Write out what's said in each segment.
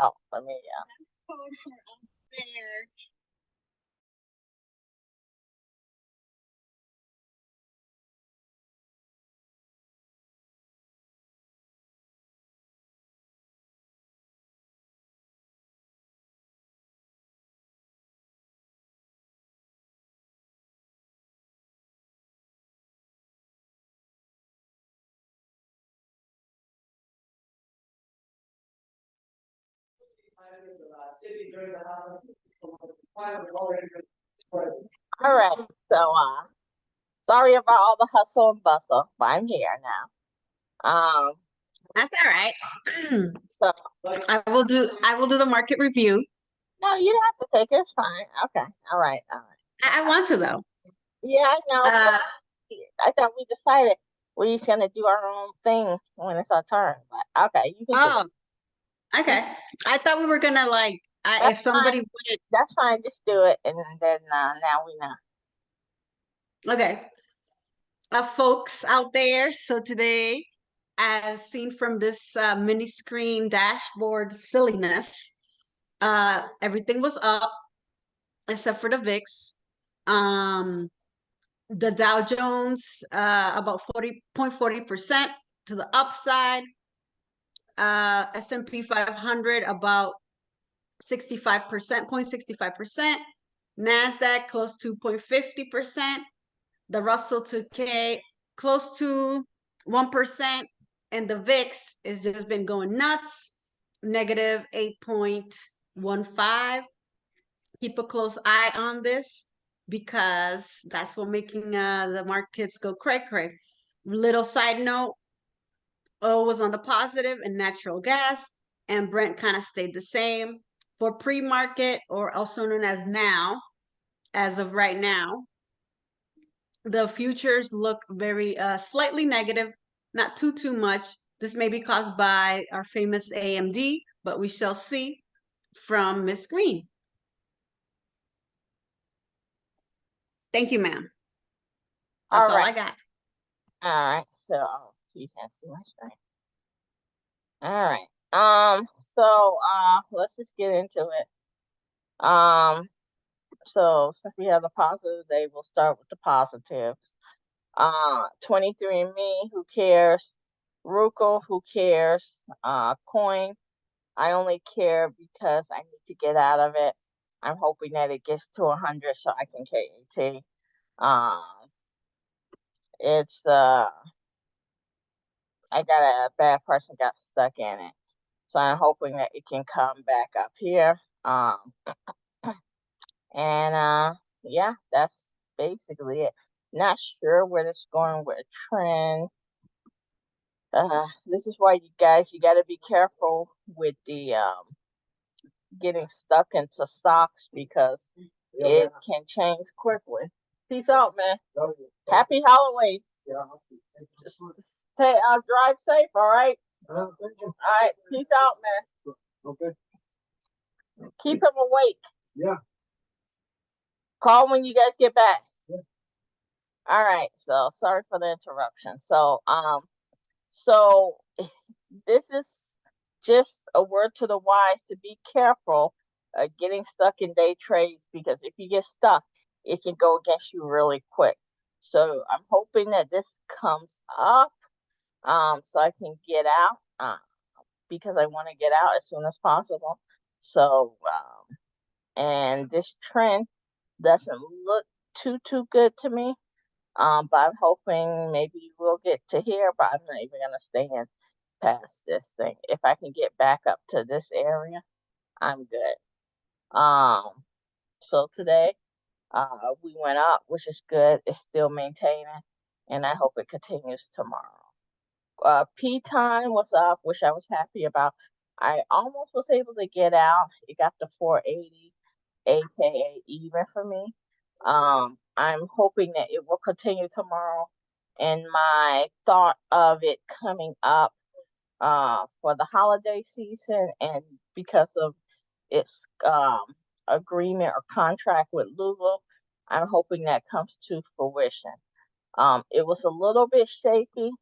Oh, let me, all right. So, sorry about all the hustle and bustle, but I'm here now. That's all right. So I will do the market review. no, you don't have to take it. It's fine. Okay. All right. All right. I want to though. Yeah, I know, Uh, but I thought we decided we're just gonna do our own thing when it's our turn. But okay, you can do oh, okay. I thought we were gonna like That's if somebody fine. That's fine. Just do it, and then now we know. went, okay. Folks out there. So today, as seen from this mini screen dashboard silliness, everything was up except for the VIX. Um, the Dow Jones about 40.40% to the upside. S&P 500 about 65%, 0.65%. NASDAQ close to 0.50%. The Russell 2K close to 1%. And the VIX has just been going nuts, negative 8.15. Keep a close eye on this because that's what making the markets go cray cray. Little side note, oil was on the positive and natural gas, and Brent kind of stayed the same. For pre-market, or also known as now, as of right now, the futures look very slightly negative, not too much. This may be caused by our famous AMD, but we shall see from Miss Green. Thank you, ma'am. That's all I got. All right. So you can't see my screen. All right. So let's just get into it. So since we have the positive day, we'll start with the positives. 23andMe, who cares? Ruko, who cares? Coin, I only care because I need to get out of it. I'm hoping that it gets to 100 so I can KAT. It's I got a bad person got stuck in it, so I'm hoping that it can come back up here. And yeah, that's basically it. Not sure where this is going with a trend. This is why you guys, you got to be careful with the getting stuck into stocks because it can change quickly. Peace out, man. Happy Halloween. Just drive safe, all right? All right, peace out, man. Okay. Keep him awake. Yeah. Call when you guys get back. Yeah. All right. So sorry for the interruption. So this is just a word to the wise to be careful getting stuck in day trades because if you get stuck, it can go against you really quick. So I'm hoping that this comes up so I can get out because I want to get out as soon as possible. So and this trend doesn't look too good to me. But I'm hoping maybe we'll get to here, but I'm not even gonna stay in past this thing. If I can get back up to this area, I'm good. So today, we went up, which is good. It's still maintaining, and I hope it continues tomorrow. P time was up, which I was happy about. I almost was able to get out. It got to 480, aka even for me. I'm hoping that it will continue tomorrow. And my thought of it coming up for the holiday season and because of its agreement or contract with Lulu, I'm hoping that comes to fruition. It was a little bit shaky,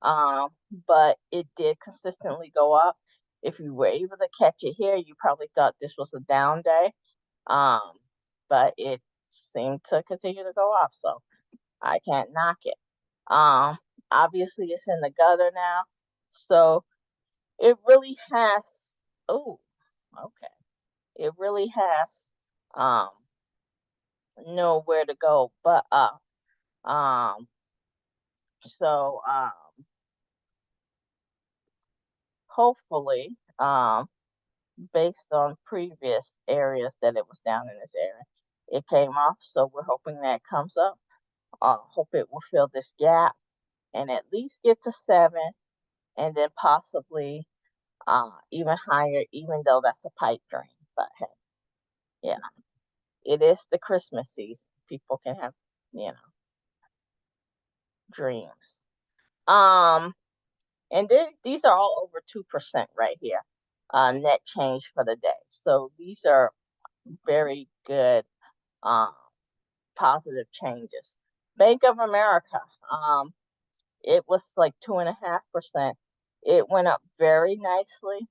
but it did consistently go up. if you were able to catch it here, you probably thought this was a down day. But it seemed to continue to go up, so I can't knock it. Obviously it's in the gutter now, so it really has, oh, okay. It really has nowhere to go but up. So hopefully, based on previous areas that it was down in this area, it came off. So we're hoping that it comes up. Hope it will fill this gap and at least get to 7, and then possibly even higher, even though that's a pipe dream. But hey, yeah, it is the Christmas season. People can have, dreams. And then these are all over 2% right here, net change for the day. So these are very good, positive changes. Bank of America, it was like 2.5%. It went up very nicely.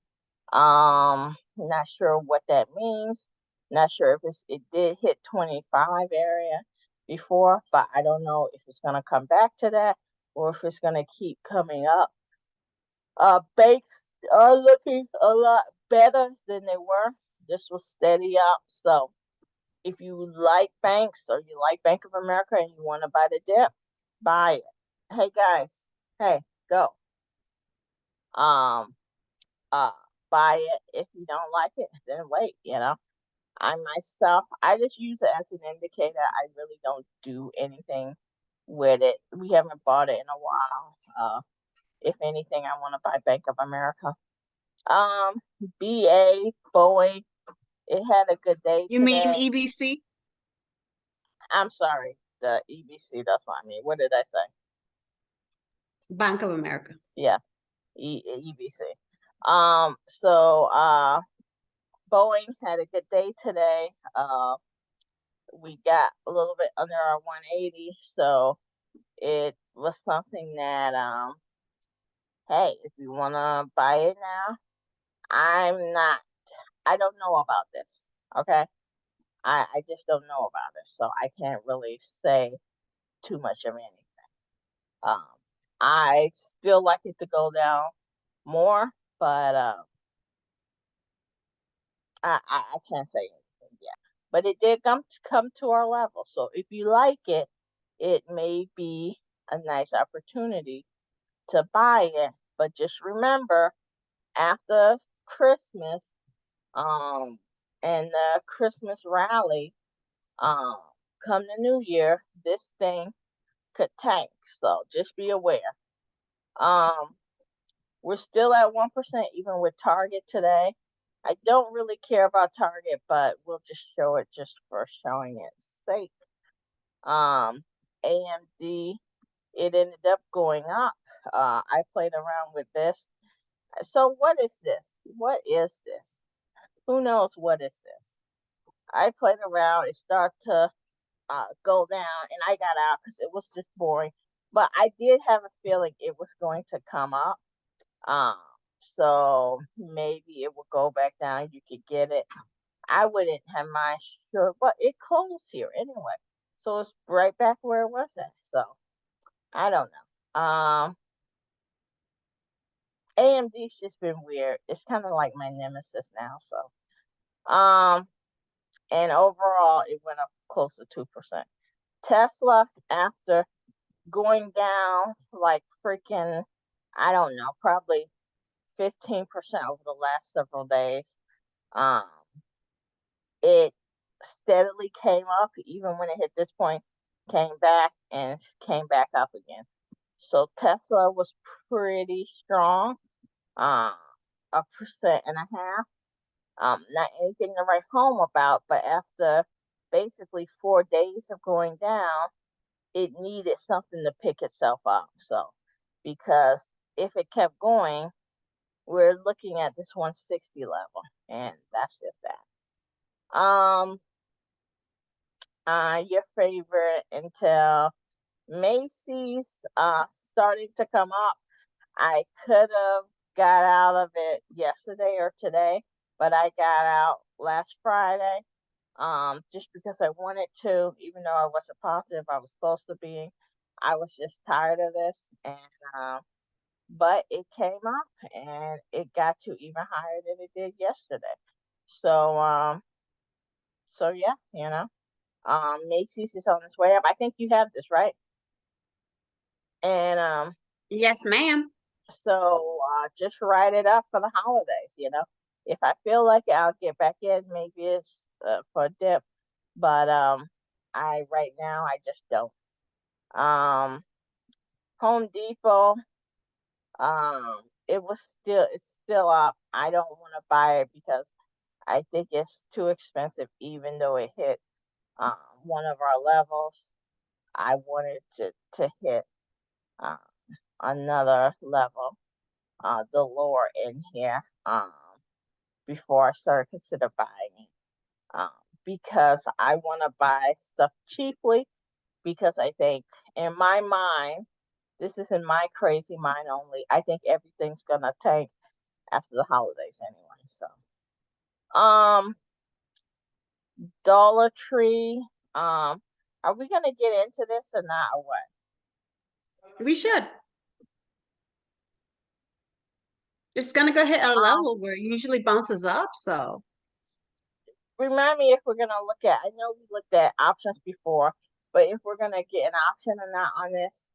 Not sure what that means. Not sure if it did hit 25 area before, but I don't know if it's gonna come back to that or if it's gonna keep coming up. Banks are looking a lot better than they were. This was steady up. So if you like banks or you like Bank of America and you want to buy the dip, buy it. Hey guys, hey, go. Um, uh, buy it. If you don't like it, then wait. I myself, I just use it as an indicator. I really don't do anything with it. We haven't bought it in a while. If anything, I want to buy Bank of America. BA, Boeing, it had a good day You mean today. EBC? I'm sorry, the EBC, that's what I mean. What did I say? Bank of America. Yeah, EBC. So Boeing had a good day today. We got a little bit under our 180, so it was something that hey, if you wanna buy it now, I don't know about this. Okay. I just don't know about it, so I can't really say too much of anything. Um, I still like it to go down more, but I can't say anything yet. But it did come to our level, so if you like it, it may be a nice opportunity to buy it. But just remember, after Christmas, um, and the Christmas rally, um, come the new year, this thing could tank. So just be aware. Um, we're still at 1%, even with Target today. I don't really care about Target, but we'll just show it just for showing its sake. AMD, it ended up going up. I played around with this. So what is this? What is this? Who knows what is this? I played around. It started to go down, and I got out because it was just boring. But I did have a feeling it was going to come up. Um, so maybe it will go back down. You could get it. I wouldn't have mind sure, but it closed here anyway. So it's right back where it was at. So I don't know. AMD's just been weird. It's kind of like my nemesis now. So and overall it went up close to 2%. Tesla, after going down like freaking, I don't know, probably 15% over the last several days, um, it steadily came up, even when it hit this point, came back and came back up again. So Tesla was pretty strong, uh, 1.5%. Not anything to write home about, but after basically 4 days of going down, it needed something to pick itself up. So, because if it kept going, we're looking at this 160 level, and that's just that. Your favorite Intel, Macy's, starting to come up. I could have got out of it yesterday or today, but I got out last Friday. Just because I wanted to, even though I wasn't positive I was supposed to be. I was just tired of this, and but it came up and it got to even higher than it did yesterday. So so yeah, Macy's is on its way up. I think you have this, right? And Yes, ma'am. so just write it up for the holidays. If I feel like it, I'll get back in. Maybe it's for a dip, but I right now I just don't. Um, Home Depot, it's still up. I don't want to buy it because I think it's too expensive, even though it hit one of our levels. I wanted to hit uh, another level, the lower end here, before I started consider buying it. Um, because I want to buy stuff cheaply, because I think in my mind, this is in my crazy mind only, I think everything's gonna tank after the holidays anyway. So um Dollar Tree, are we gonna get into this or not, or what? We should. It's gonna go hit a Um level where it usually bounces up. So Remind me if we're gonna look at, I know we looked at options before, but if we're gonna get an option or not on this,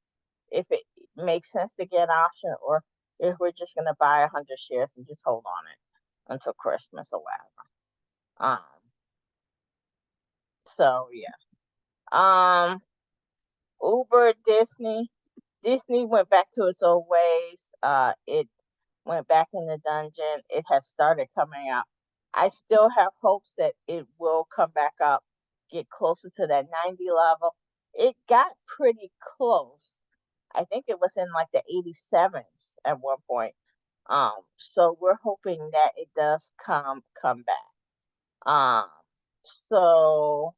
if it makes sense to get an option, or if we're just gonna buy 100 shares and just hold on it until Christmas or whatever. So yeah. Uber, Disney went back to its old ways. It went back in the dungeon. It has started coming up. I still have hopes that it will come back up, get closer to that 90 level. It got pretty close. I think it was in like the 87s at one point. So we're hoping that it does come back. So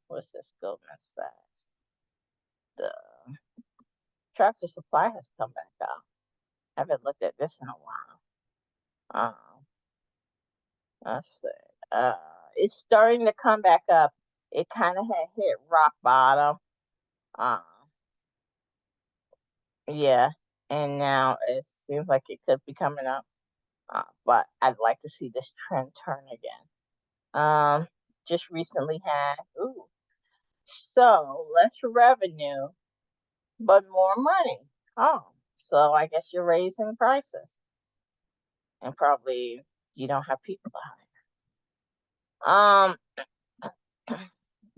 what's this Goldman Sachs? The Tractor Supply has come back up. I haven't looked at this in a while. Let's see. It's starting to come back up. It kind of had hit rock bottom. Um, yeah, and now it seems like it could be coming up. But I'd like to see this trend turn again. Just recently had so less revenue but more money. Oh, so I guess you're raising prices, and probably you don't have people to hire.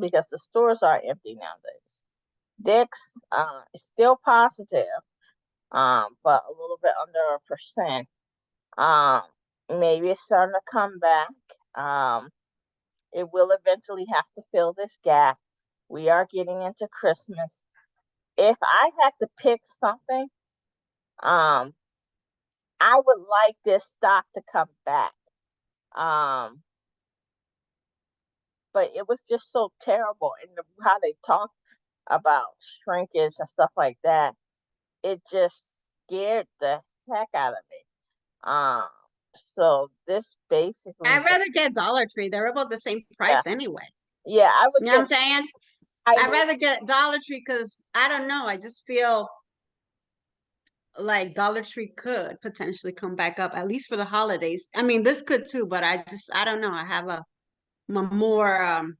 Because the stores are empty nowadays. Dick's is still positive, but a little bit under 1%. Um, Maybe it's starting to come back. It will eventually have to fill this gap. We are getting into Christmas. If I had to pick something, um, I would like this stock to come back. Um, but it was just so terrible, and how they talk about shrinkage and stuff like that. It just scared the heck out of me. Um, so this basically I'd just, rather get Dollar Tree. They're about the same yeah, price anyway. yeah, I would You know what I'm get, saying? I I'd would, rather get Dollar Tree because I don't know. I just feel like Dollar Tree could potentially come back up, at least for the holidays. I mean, this could too, but I don't know. I'm more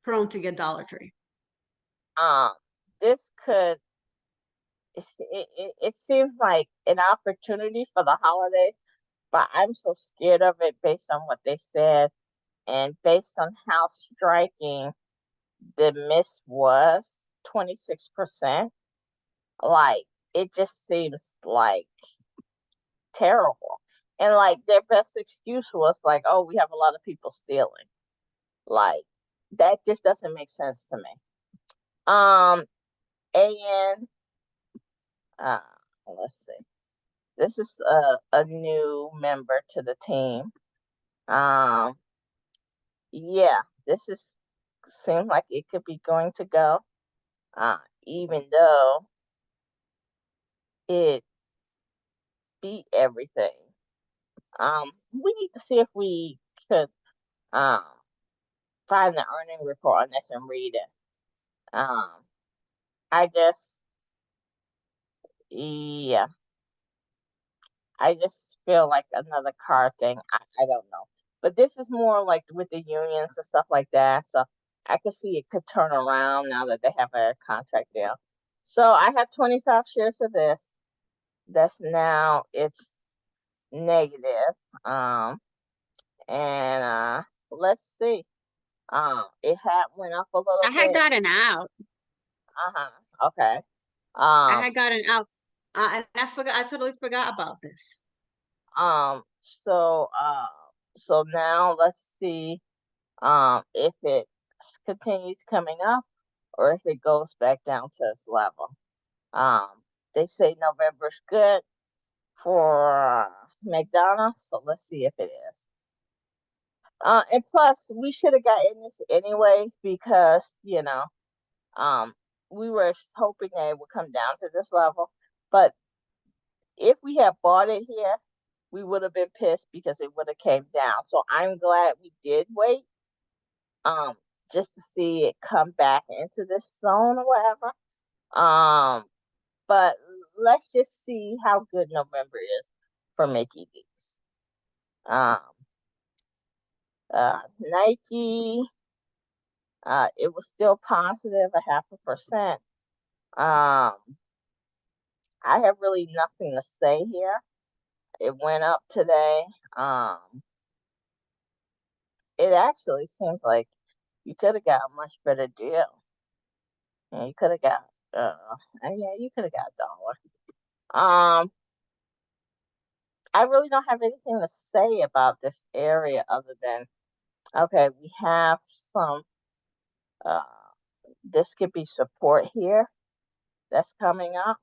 prone to get Dollar Tree. um, this could, it seems like an opportunity for the holidays, but I'm so scared of it based on what they said and based on how striking the miss was, 26%. Like, it just seems like terrible. And like their best excuse was like, oh, we have a lot of people stealing. Like, that just doesn't make sense to me. Um, and uh, let's see. This is a new member to the team. Um, yeah, this is seems like it could be going to go. Even though it beat everything. We need to see if we could um find the earning report on this and read it. I just yeah, I just feel like another car thing. I don't know. But this is more like with the unions and stuff like that. So I could see it could turn around now that they have a contract deal. So I have 25 shares of this. That's now it's negative. And let's see. It had went up a little I had bit. gotten out. Uh-huh. Okay. I Um, had gotten out. And I forgot, I totally forgot about this. um, so uh so now let's see if it continues coming up or if it goes back down to its level. Um, they say November's good for McDonald's, so let's see if it is. And plus, we should have gotten this anyway because um, we were hoping that it would come down to this level. But if we had bought it here, we would have been pissed because it would have came down. So I'm glad we did wait, um, just to see it come back into this zone or whatever. Um, but let's just see how good November is for Mickey D's. Um, Nike, it was still positive, a 0.5%. I have really nothing to say here. It went up today. It actually seems like you could have got a much better deal. And you could have got, yeah, you could have got $1. I really don't have anything to say about this area other than, okay, we have some, uh, this could be support here that's coming up.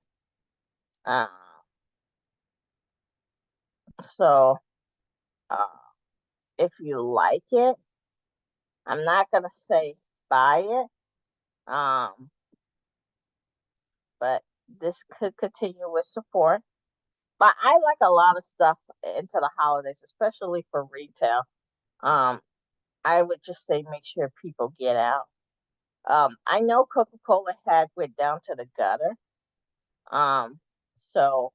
Uh, so, uh, if you like it, I'm not gonna say buy it. Um, but this could continue with support. But I like a lot of stuff into the holidays, especially for retail. Um, I would just say make sure people get out. I know Coca-Cola had went down to the gutter. Um, so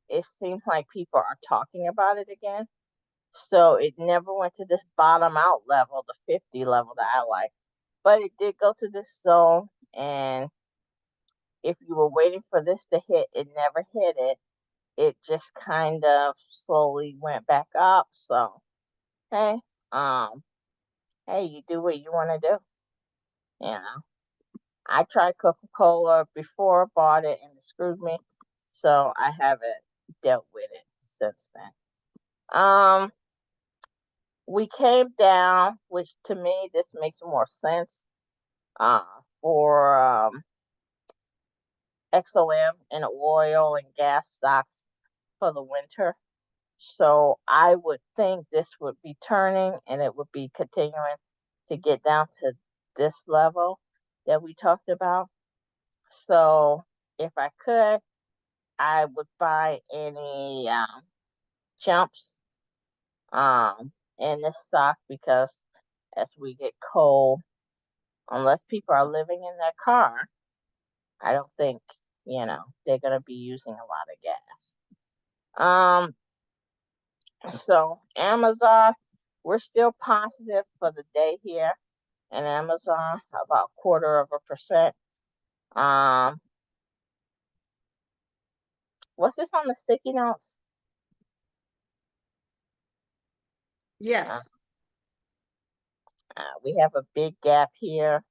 it seems like people are talking about it again. So it never went to this bottom out level, the 50 level that I like. But it did go to this zone, and if you were waiting for this to hit, it never hit it. It just kind of slowly went back up. So hey, um, hey, you do what you want to do. You know, I tried Coca-Cola before, bought it, and it screwed me. So I haven't dealt with it since then. Um, we came down, which to me this makes more sense. For XOM and oil and gas stocks for the winter. So I would think this would be turning and it would be continuing to get down to this level that we talked about. So if I could, I would buy any jumps in this stock because as we get cold, unless people are living in their car, I don't think, they're gonna be using a lot of gas. So Amazon, we're still positive for the day here in Amazon, about 0.25%. Um, what's this on the sticky notes? Uh, Yes. we have a big gap here.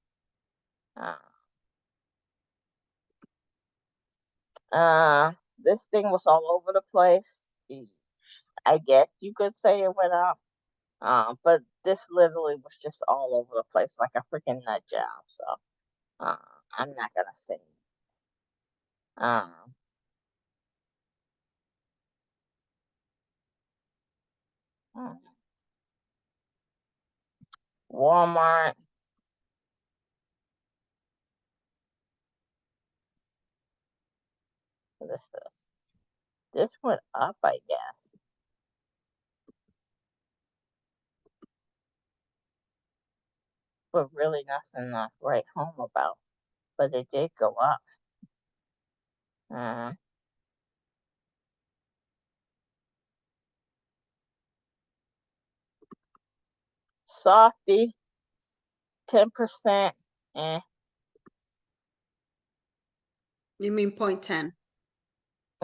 Uh, this thing was all over the place. I guess you could say it went up. But this literally was just all over the place like a freaking nut job. So, uh, I'm not gonna say. Um, Walmart. What is this? This went up, I guess. But really nothing to write home about. But it did go up. Softy, 10%. Eh, You mean 0.10?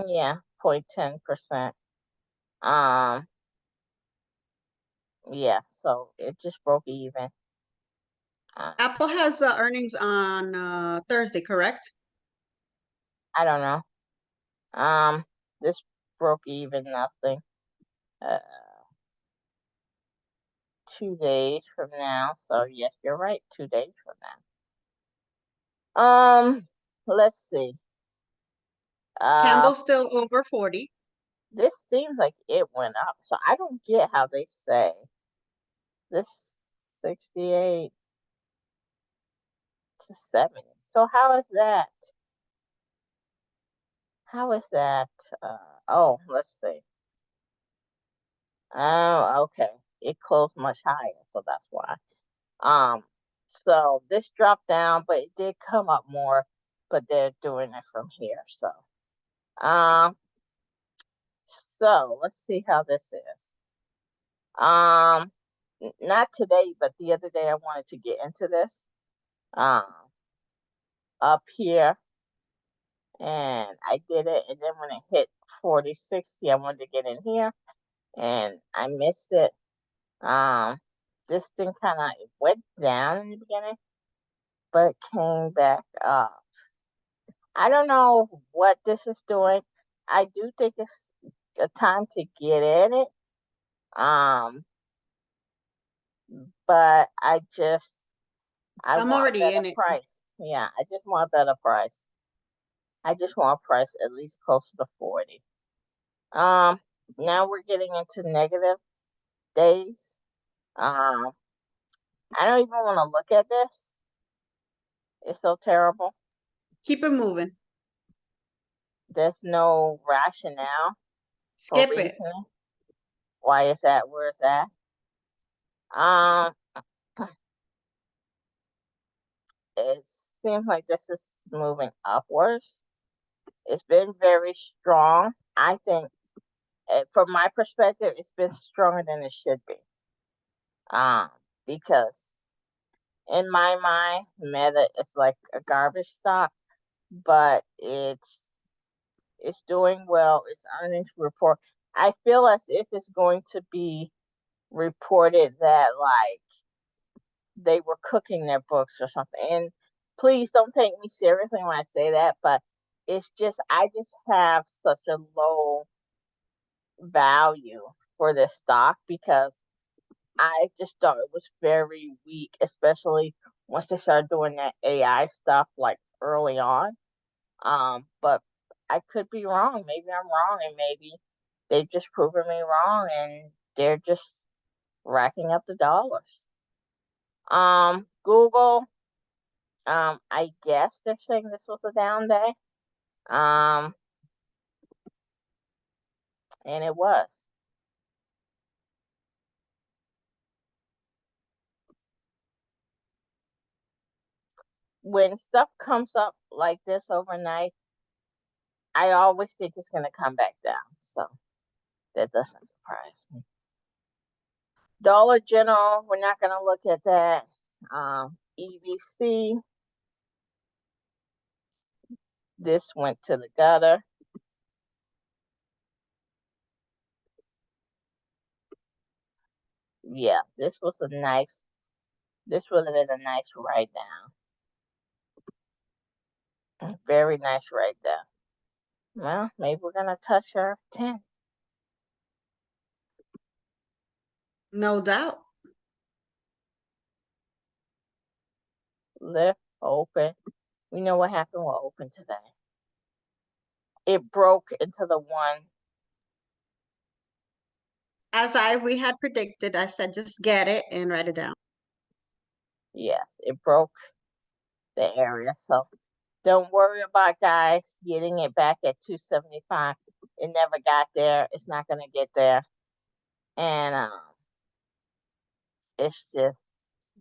yeah, 0.10%. Um, yeah, so it just broke even. Apple has earnings on Thursday, correct? I don't know. This broke even nothing. Uh, 2 days from now. So yes, you're right. 2 days from now. Let's see. Candle still over 40. This seems like it went up. So I don't get how they say this 68 to 70. So how is that? How is that? Oh, let's see. Oh, okay. It closed much higher, so that's why. So this dropped down, but it did come up more, but they're doing it from here. Um, so let's see how this is. Not today, but the other day I wanted to get into this. Um, up here, and I did it, and then when it hit 40.60, I wanted to get in here, and I missed it. This thing kind of went down in the beginning, but came back up. I don't know what this is doing. I do think it's a time to get in it. Um, but I I'm want a already better in it. price. Yeah, I just want a better price. I just want a price at least close to 40. Um, Now we're getting into negative days. Um, I don't even want to look at this. It's so terrible. Keep it moving. There's no rationale for Skip it. reasoning. Why is that? Where is that? Um, it seems like this is moving upwards. It's been very strong. I think, from my perspective, it's been stronger than it should be. Because in my mind, Meta is like a garbage stock, but it's doing well. Its earnings report. I feel as if it's going to be reported that like they were cooking their books or something. And please don't take me seriously when I say that, but it's just I just have such a low value for this stock because I just thought it was very weak, especially once they started doing that AI stuff like early on. But I could be wrong. Maybe I'm wrong, and maybe they've just proven me wrong, and they're just racking up the dollars. Google. I guess they're saying this was a down day. Um, and it was. When stuff comes up like this overnight, I always think it's going to come back down. So that doesn't surprise me. Dollar General, we're not going to look at that. EBC, this went to the gutter. Yeah, this would have been a nice write down. Very nice write down. Well, maybe we're going to touch our 10. No doubt. Lift, open. We know what happened with open today. It broke into the one. As we had predicted, I said just get it and write it down. Yes, it broke the area. So don't worry about guys getting it back at 275. It never got there. It's not going to get there. And it's just,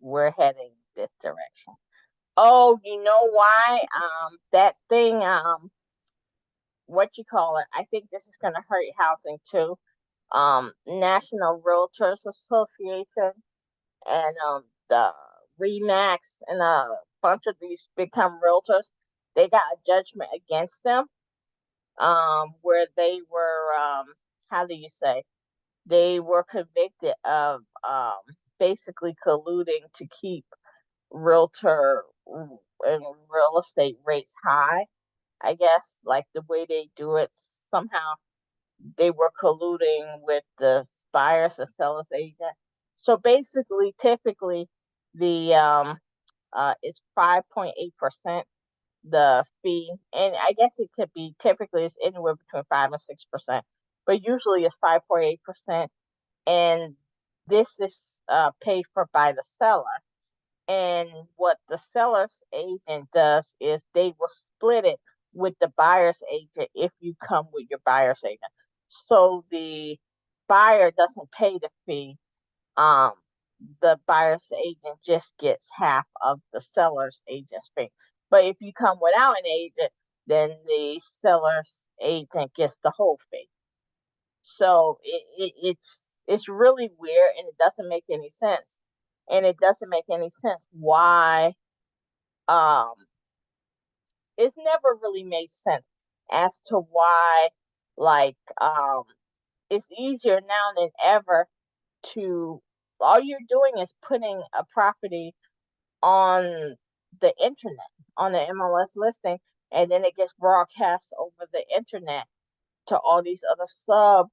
we're heading this direction. Oh, you know why? That thing, what you call it? I think this is going to hurt housing too. National Realtors Association and the Remax and a bunch of these big time realtors, they got a judgment against them, where they were, how do you say, they were convicted of basically colluding to keep realtor and real estate rates high. I guess like the way they do it, somehow they were colluding with the buyers and sellers agent. So basically, typically, the it's 5.8% the fee, and I guess it could be typically it's anywhere between 5 and 6%, but usually it's 5.8%, and this is paid for by the seller. And what the seller's agent does is they will split it with the buyer's agent if you come with your buyer's agent. So the buyer doesn't pay the fee. Um, the buyer's agent just gets half of the seller's agent's fee. But if you come without an agent, then the seller's agent gets the whole fee. So it's really weird, and it doesn't make any sense. And it doesn't make any sense why, um it's never really made sense as to why, like, it's easier now than ever to, all you're doing is putting a property on the internet, on the MLS listing, and then it gets broadcast over the internet to all these other sub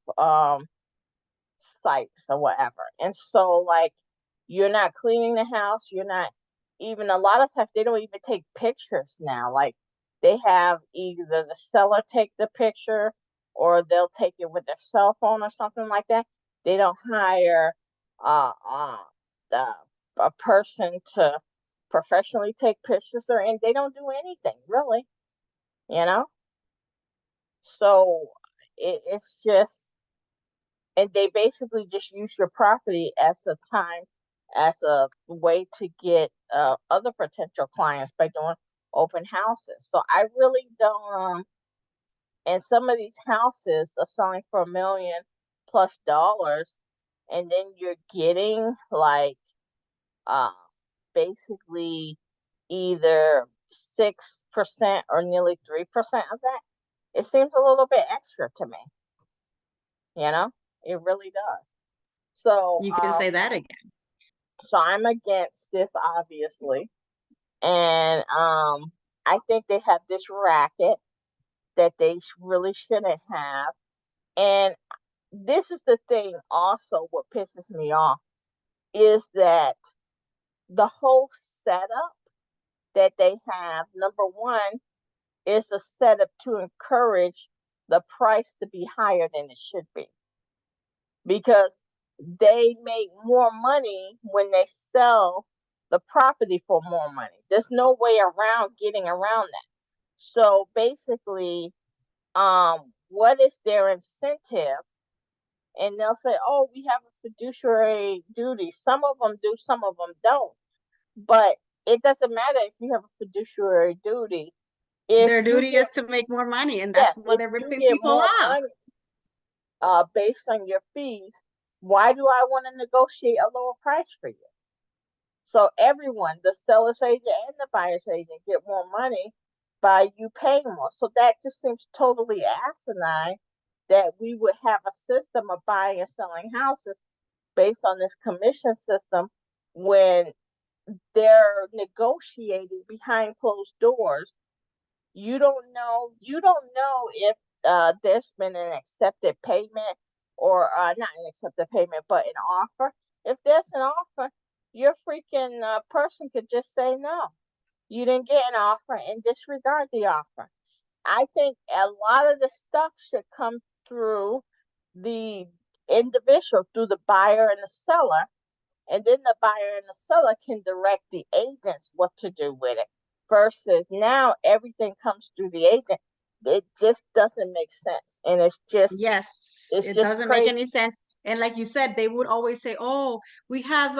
sites or whatever. And so, like, you're not cleaning the house. You're not even, a lot of times, they don't even take pictures now. Like, they have either the seller take the picture or they'll take it with their cell phone or something like that. They don't hire uh, uh, the, a person to professionally take pictures, or, and they don't do anything really, you know? So it's just, and they basically just use your property as a time, as a way to get other potential clients by doing open houses. So I really don't, and some of these houses are selling for $1 million plus, and then you're getting like uh basically either 6% or nearly 3% of that. It seems a little bit extra to me, you know? It really does. So, You can say that again. so I'm against this, obviously, and I think they have this racket that they really shouldn't have. And this is the thing, also, what pisses me off is that the whole setup that they have, number one, is a setup to encourage the price to be higher than it should be, because they make more money when they sell the property for more money. There's no way around getting around that. So basically, what is their incentive? And they'll say, "Oh, we have a fiduciary duty." Some of them do, some of them don't. But it doesn't matter if you have a fiduciary duty. If Their you duty get, is to make more money, and that's yes, why if they're you ripping get people more off. money based on your fees, why do I want to negotiate a lower price for you? So everyone, the seller's agent and the buyer's agent, get more money by you paying more. So that just seems totally asinine that we would have a system of buying and selling houses based on this commission system when they're negotiating behind closed doors. You don't know if there's been an accepted payment, or not an accepted payment, but an offer. If there's an offer, your freaking person could just say no. You didn't get an offer and disregard the offer. I think a lot of the stuff should come through the individual, through the buyer and the seller, and then the buyer and the seller can direct the agents what to do with it. Versus now everything comes through the agent. it just doesn't make sense, and Yes, it's it just doesn't make crazy. any sense. And like you said, they would always say, "Oh, we have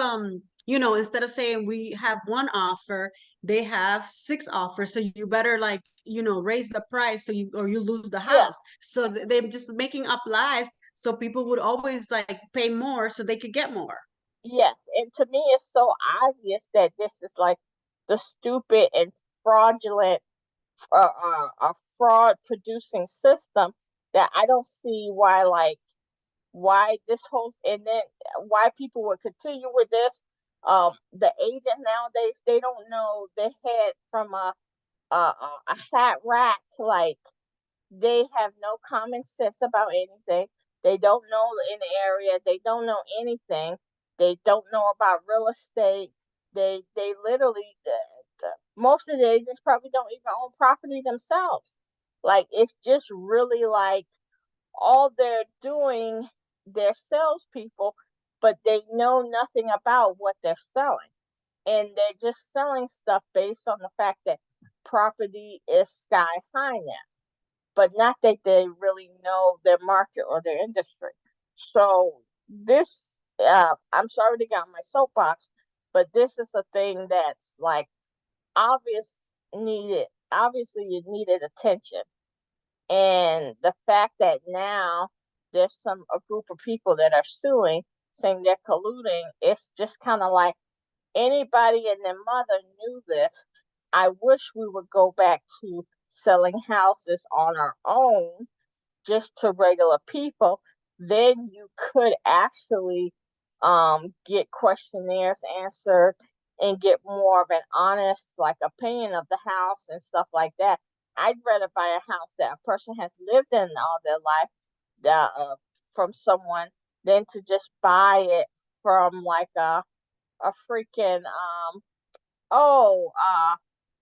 instead of saying we have one offer, they have six offers. So you better like, raise the price so you lose the Yeah. house." So they're just making up lies so people would always like pay more so they could get more. Yes, and to me, it's so obvious that this is like the stupid and fraudulent, a fraud producing system, that I don't see why, like, why this whole, and then why people would continue with this. The agent nowadays, they don't know the head from a hat rack. Like, they have no common sense about anything. They don't know in the area. They don't know anything. They don't know about real estate. They literally, most of the agents probably don't even own property themselves. Like, it's just really like all they're doing, they're salespeople, but they know nothing about what they're selling. And they're just selling stuff based on the fact that property is sky high now, but not that they really know their market or their industry. So this, I'm sorry to get on my soapbox, but this is a thing that's like obvious needed. Obviously, you needed attention, and the fact that now there's a group of people that are suing, saying they're colluding, it's just kind of like anybody and their mother knew this. I wish we would go back to selling houses on our own, just to regular people. Then you could actually get questionnaires answered and get more of an honest, like, opinion of the house and stuff like that. I'd rather buy a house that a person has lived in all their life, that, from someone, than to just buy it from like a freaking oh,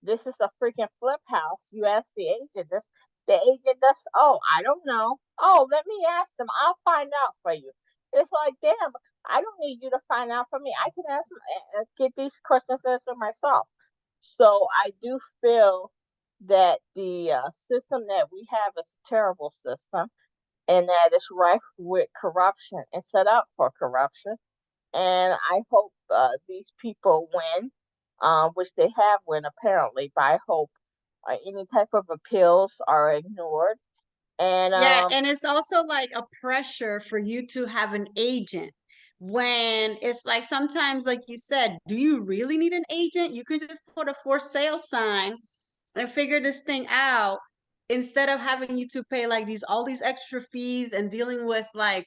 this is a freaking flip house. You ask the agent this. The agent does, oh, I don't know. Oh, let me ask them. I'll find out for you. It's like, damn, I don't need you to find out for me. I can get these questions answered myself. So I do feel that the system that we have is a terrible system, and that it's rife with corruption and set up for corruption. And I hope these people win, which they have won apparently. But I hope any type of appeals are ignored. And Yeah, and it's also like a pressure for you to have an agent when it's like sometimes, like you said, do you really need an agent? You can just put a for sale sign and figure this thing out instead of having you to pay like all these extra fees and dealing with like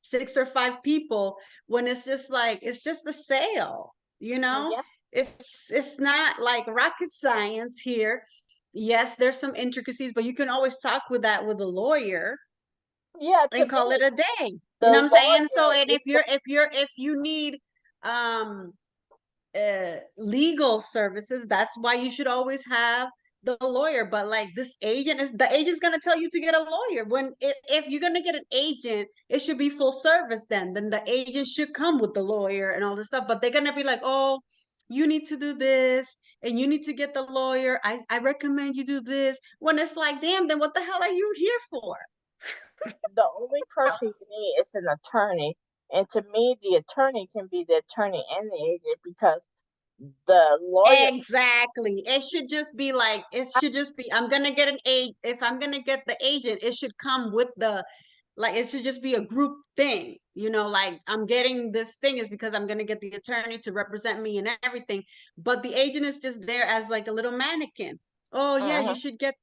six or five people when it's just like it's just a sale, you know? yeah, It's not like rocket science here. Yes, there's some intricacies, but you can always talk with that with a lawyer yeah. To and call it me, a day. You the know what I'm saying? So, lawyer and is the if you need um legal services, that's why you should always have the lawyer. But like this agent is the agent's gonna tell you to get a lawyer. When if you're gonna get an agent, it should be full service then the agent should come with the lawyer and all this stuff. But they're gonna be like, oh, you need to do this and you need to get the lawyer. I recommend you do this, when it's like, damn, then what the hell are you here for? the only person you need is an attorney. And to me, the attorney can be the attorney and the agent, because the lawyer, Exactly. It should just be like, it should just be, I'm gonna get an aid. If I'm gonna get the agent, it should come with like, it should just be a group thing. Like I'm getting this thing is because I'm gonna get the attorney to represent me and everything. But the agent is just there as like a little mannequin. Oh yeah, you mhm, should get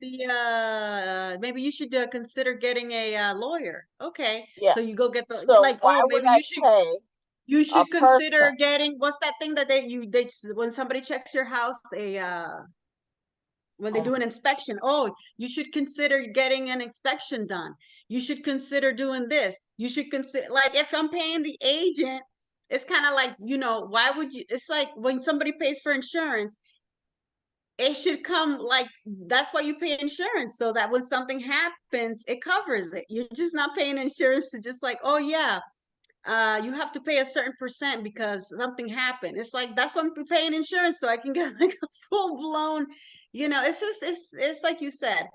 maybe you should consider getting a lawyer. Okay. yeah. So you go get So like, why oh, would maybe I pay you a should person? consider getting, what's that thing that when somebody checks your house, when they Mm, do an inspection, oh, you should consider getting an inspection done. You should consider doing this. You should consider, like, if I'm paying the agent, it's kind of like, why would you, it's like when somebody pays for insurance, it should come like, that's why you pay insurance, so that when something happens, it covers it. You're just not paying insurance to just like, oh yeah, you have to pay a certain percent because something happened. It's like, that's why I'm paying insurance, so I can get like a full blown, it's just it's like you said.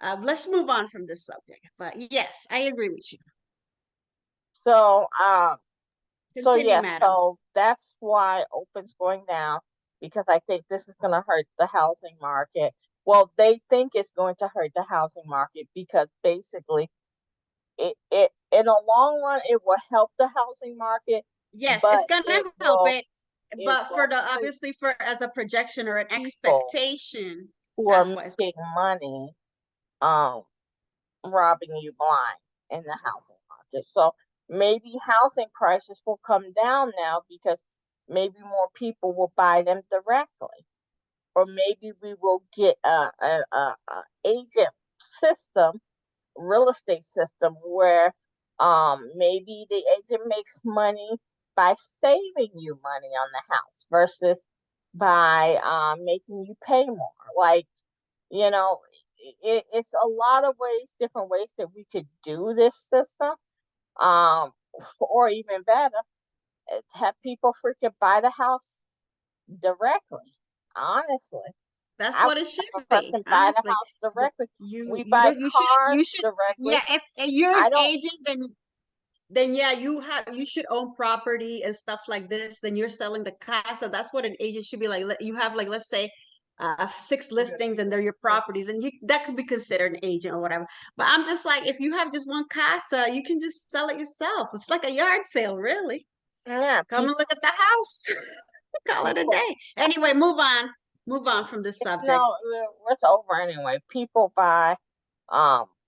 Let's move on from this subject. But yes, I agree with you. So, Continue, yeah, madam. so that's why open's going down because I think this is going to hurt the housing market. Well, they think it's going to hurt the housing market because basically it in the long run it will help the housing market, Yes, but it's gonna help it, it but for will the hurt obviously for as a projection or an people expectation, who are that's why it's making money um robbing you blind in the housing market. So maybe housing prices will come down now because maybe more people will buy them directly, or maybe we will get a agent system, real estate system where maybe the agent makes money by saving you money on the house versus by making you pay more. Like, you know, it's a lot of ways, different ways that we could do this system. Um, or even better, have people freaking buy the house directly. Honestly, that's I would what it have should a be. person buy the Honestly, house directly. you We you buy don't you should cars you should directly. yeah. If you're an I don't. agent, then yeah, you should own property and stuff like this. Then you're selling the casa. That's what an agent should be like. You have like, let's say, six listings and they're your properties, and you that could be considered an agent or whatever. But I'm just like, if you have just one casa, you can just sell it yourself. It's like a yard sale, really. Yeah, Come and look at the house. Call it a people. day. Anyway, move on. Move on from this subject. No, it's over anyway. People buy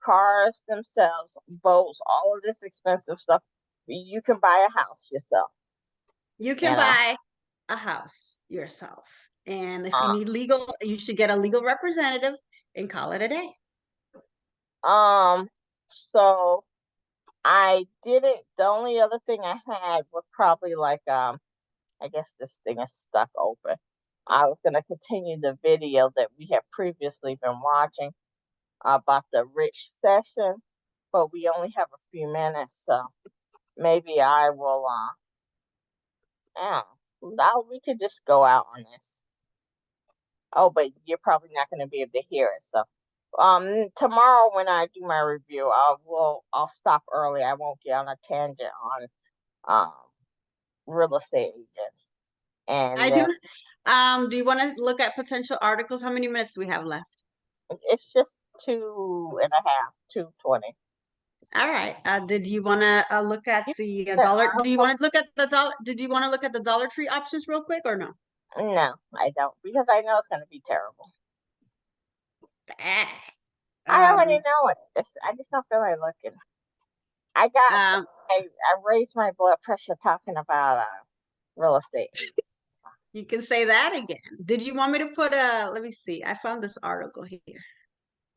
cars themselves, boats, all of this expensive stuff. You can buy a house yourself. You You can know. buy a house yourself. And if you Uh, need legal, you should get a legal representative and call it a day. so I didn't. The only other thing I had was probably like I guess this thing is stuck open. I was gonna continue the video that we have previously been watching about the rich session, but we only have a few minutes, so maybe I will. Yeah, we could just go out on this. Oh, but you're probably not going to be able to hear it. So, tomorrow when I do my review, I'll stop early. I won't get on a tangent on um real estate agents, and I then do. Do you want to look at potential articles? How many minutes do we have left? it's just 2.5, 2:20. All right. Did you want to look at You the said dollar? Do you article? want to look at the dollar? Did you want to look at the Dollar Tree options real quick or no? No, I don't because I know it's going to be terrible. Ah, I already Um, know it. I just don't feel like looking. I got um, I raised my blood pressure talking about real estate agents. you can say that again. Did you want me to put let me see. I found this article here.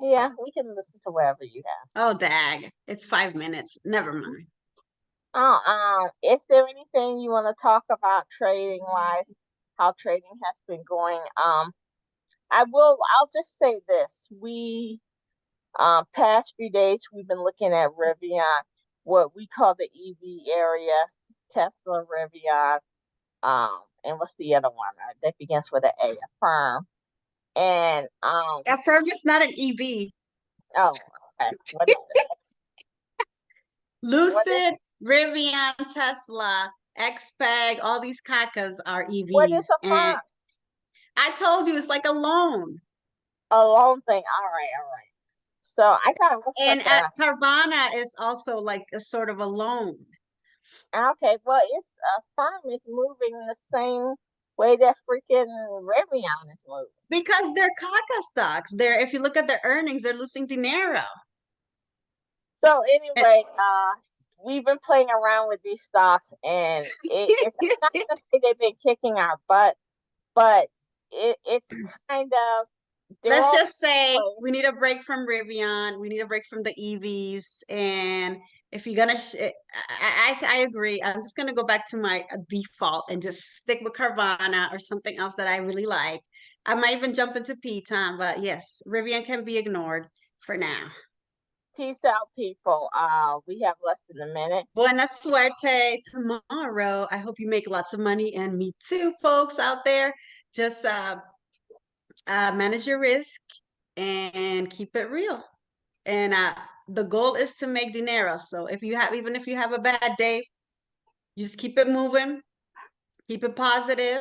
Yeah, we can listen to whatever you have. Oh, dag. It's 5 minutes. Never mind. Oh, is there anything you want to talk about trading wise? How trading has been going? I'll just say this. Past few days we've been looking at Rivian, what we call the EV area, Tesla, Rivian, and what's the other one that begins with an A, Affirm. And Affirm is not an EV. oh, okay. What is it? What is Lucid, Rivian, Tesla, XPEG, all these cacas are what is EVs. And Affirm? I told you it's like a loan. A loan thing. All right, all right. So I thought it was And like a Carvana is also like a sort of a loan okay. Well, it's Affirm is moving the same way that freaking Rivian is moving. because they're caca stocks. They're, if you look at their earnings, they're losing dinero. So And anyway, we've been playing around with these stocks, and it's I'm not gonna say they've been kicking our butt, but it's kind of they're let's all just say over we need a break from Rivian. We need a break from the EVs. And if you're gonna, I agree. I'm just gonna go back to my default and just stick with Carvana or something else that I really like. I might even jump into Peloton, but yes, Rivian can be ignored for now. place. Peace out, people. We have less than a minute. Buena suerte tomorrow. I hope you make lots of money, and me too, folks out there. Just manage your risk and keep it real. And the goal is to make dinero. So if you have, even if you have a bad day, you just keep it moving, keep it positive,